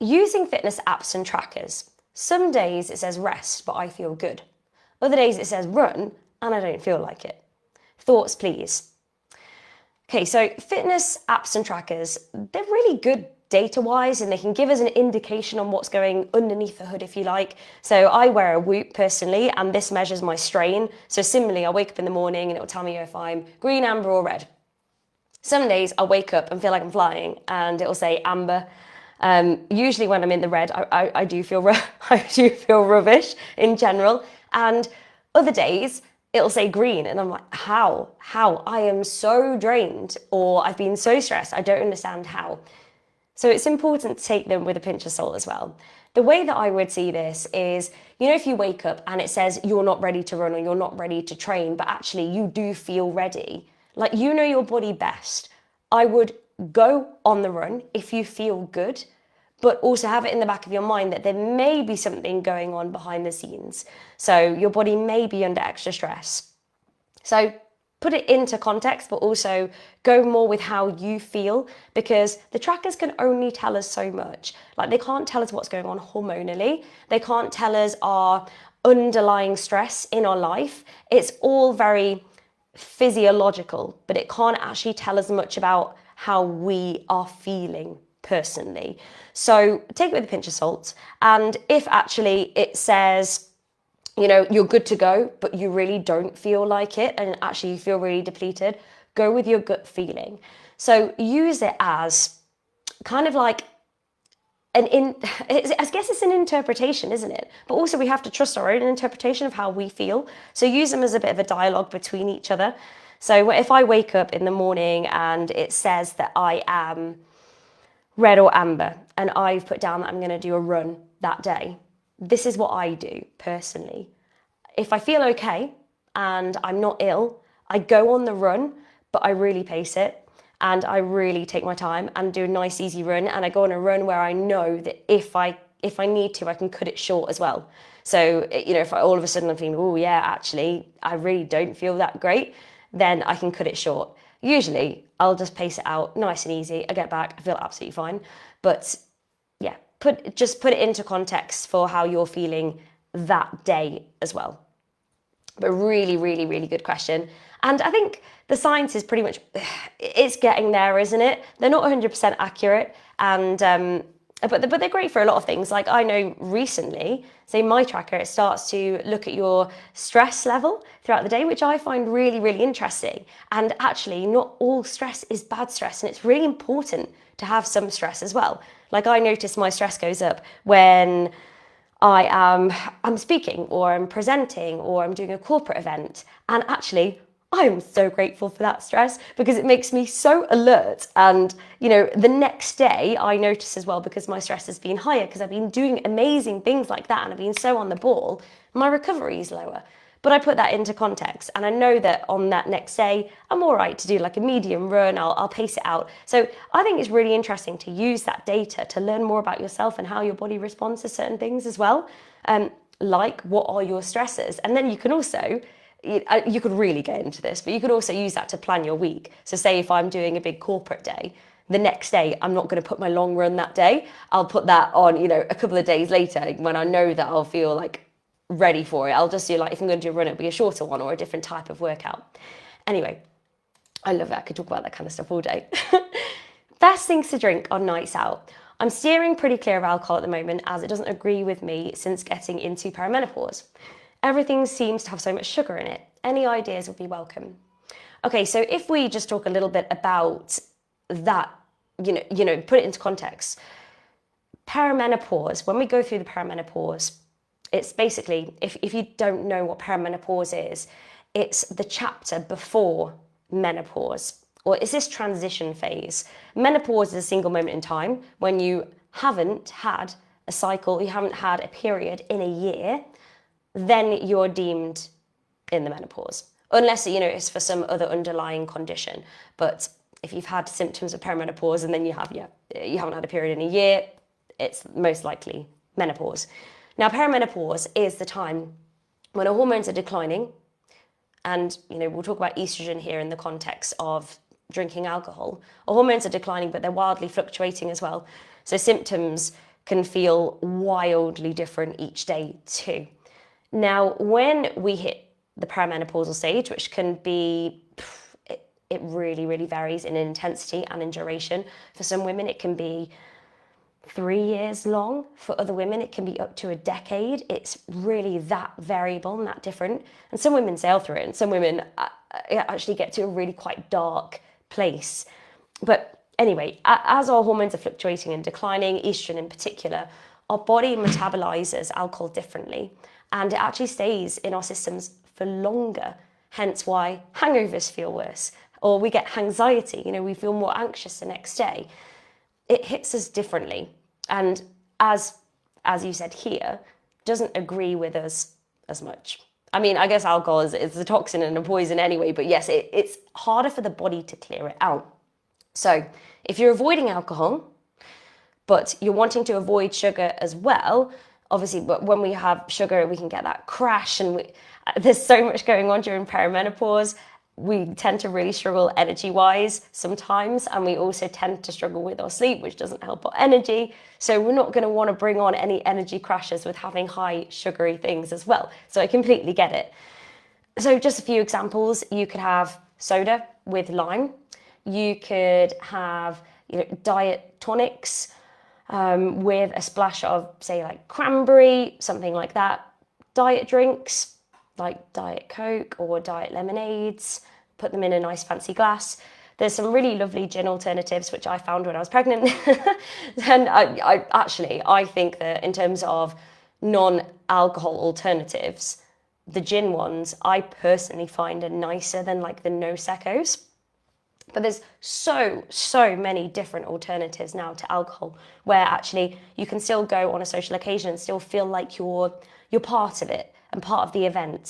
using fitness apps and trackers. Some days it says rest, but I feel good. Other days it says run, and I don't feel like it. Thoughts, please. Okay, so fitness apps and trackers, they're really good data-wise, and they can give us an indication on what's going underneath the hood, if you like. So I wear a Whoop personally, and this measures my strain. So similarly, I wake up in the morning and it will tell me if I'm green, amber, or red. Some days I wake up and feel like I'm flying, and it will say amber. Usually when I'm in the red, I do feel I do feel rubbish in general, and other days it'll say green, and I'm like, how? I am so drained, or I've been so stressed, I don't understand how. So it's important to take them with a pinch of salt as well. The way that I would see this is, you know, if you wake up and it says you're not ready to run or you're not ready to train, but actually you do feel ready, like you know your body best, I would go on the run if you feel good, but also have it in the back of your mind that there may be something going on behind the scenes. So your body may be under extra stress. So put it into context, but also go more with how you feel, because the trackers can only tell us so much. Like, they can't tell us what's going on hormonally. They can't tell us our underlying stress in our life. It's all very physiological, but it can't actually tell us much about how we are feeling personally. So take it with a pinch of salt. And if actually it says, you know, you're good to go, but you really don't feel like it, and actually you feel really depleted, go with your gut feeling. So use it as kind of like I guess it's an interpretation, isn't it? But also we have to trust our own interpretation of how we feel. So use them as a bit of a dialogue between each other. So if I wake up in the morning and it says that I am red or amber, and I've put down that I'm going to do a run that day, this is what I do personally. If I feel okay and I'm not ill, I go on the run, but I really pace it and I really take my time and do a nice easy run, and I go on a run where I know that if I need to, I can cut it short as well. So, you know, if all of a sudden I'm feeling, oh yeah, actually, I really don't feel that great, then I can cut it short. Usually I'll just pace it out nice and easy. I get back, I feel absolutely fine. But yeah, just put it into context for how you're feeling that day as well. But really, really, really good question. And I think the science is pretty much, it's getting there, isn't it? They're not 100% accurate, and but they're great for a lot of things. Like, I know recently, say my tracker, it starts to look at your stress level throughout the day, which I find really, really interesting. And actually, not all stress is bad stress, and it's really important to have some stress as well. Like, I notice my stress goes up when I'm speaking, or I'm presenting, or I'm doing a corporate event, and actually I'm so grateful for that stress, because it makes me so alert. And, you know, the next day I notice as well, because my stress has been higher, because I've been doing amazing things like that and I've been so on the ball, my recovery is lower. But I put that into context, and I know that on that next day, I'm all right to do like a medium run, I'll pace it out. So I think it's really interesting to use that data to learn more about yourself and how your body responds to certain things as well. Like, what are your stresses? And then you can also, you could really get into this, but you could also use that to plan your week. So say if I'm doing a big corporate day, the next day, I'm not going to put my long run that day. I'll put that on, you know, a couple of days later when I know that I'll feel like ready for it. I'll just do, like, if I'm going to do a run, it'll be a shorter one or a different type of workout. Anyway, I love that. I could talk about that kind of stuff all day. Best things to drink on nights out. I'm steering pretty clear of alcohol at the moment, as it doesn't agree with me since getting into perimenopause. Everything seems to have so much sugar in it. Any ideas would be welcome. Okay, so if we just talk a little bit about that, you know, put it into context. Perimenopause, when we go through the perimenopause, it's basically, if you don't know what perimenopause is, it's the chapter before menopause, or it's this transition phase. Menopause is a single moment in time when you haven't had a cycle, you haven't had a period in a year, then you're deemed in the menopause. Unless, you know, it's for some other underlying condition. But if you've had symptoms of perimenopause and then you haven't had a period in a year, it's most likely menopause. Now, perimenopause is the time when our hormones are declining, and, you know, we'll talk about estrogen here in the context of drinking alcohol. Our hormones are declining, but they're wildly fluctuating as well. So symptoms can feel wildly different each day too. Now, when we hit the perimenopausal stage, which can be, it really, really varies in intensity and in duration. For some women, it can be 3 years long. For other women, it can be up to a decade. It's really that variable and that different. And some women sail through it, and some women actually get to a really quite dark place. But anyway, as our hormones are fluctuating and declining, estrogen in particular, our body metabolizes alcohol differently, and it actually stays in our systems for longer. Hence why hangovers feel worse, or we get anxiety. We feel more anxious the next day. It hits us differently, and as you said here, doesn't agree with us as much. I mean, I guess alcohol is a toxin and a poison anyway, but yes, it's harder for the body to clear it out. So if you're avoiding alcohol, but you're wanting to avoid sugar as well, obviously, but when we have sugar, we can get that crash, and there's so much going on during perimenopause. We tend to really struggle energy-wise sometimes, and we also tend to struggle with our sleep, which doesn't help our energy. So we're not going to want to bring on any energy crashes with having high sugary things as well. So I completely get it. So just a few examples. You could have soda with lime. You could have diet tonics with a splash of, say, like cranberry, something like that. Diet drinks like Diet Coke or diet lemonades, put them in a nice fancy glass. There's some really lovely gin alternatives, which I found when I was pregnant. And I think that in terms of non-alcohol alternatives, the gin ones, I personally find are nicer than like the no seccos. But there's so many different alternatives now to alcohol, where actually you can still go on a social occasion and still feel like you're part of it and part of the event.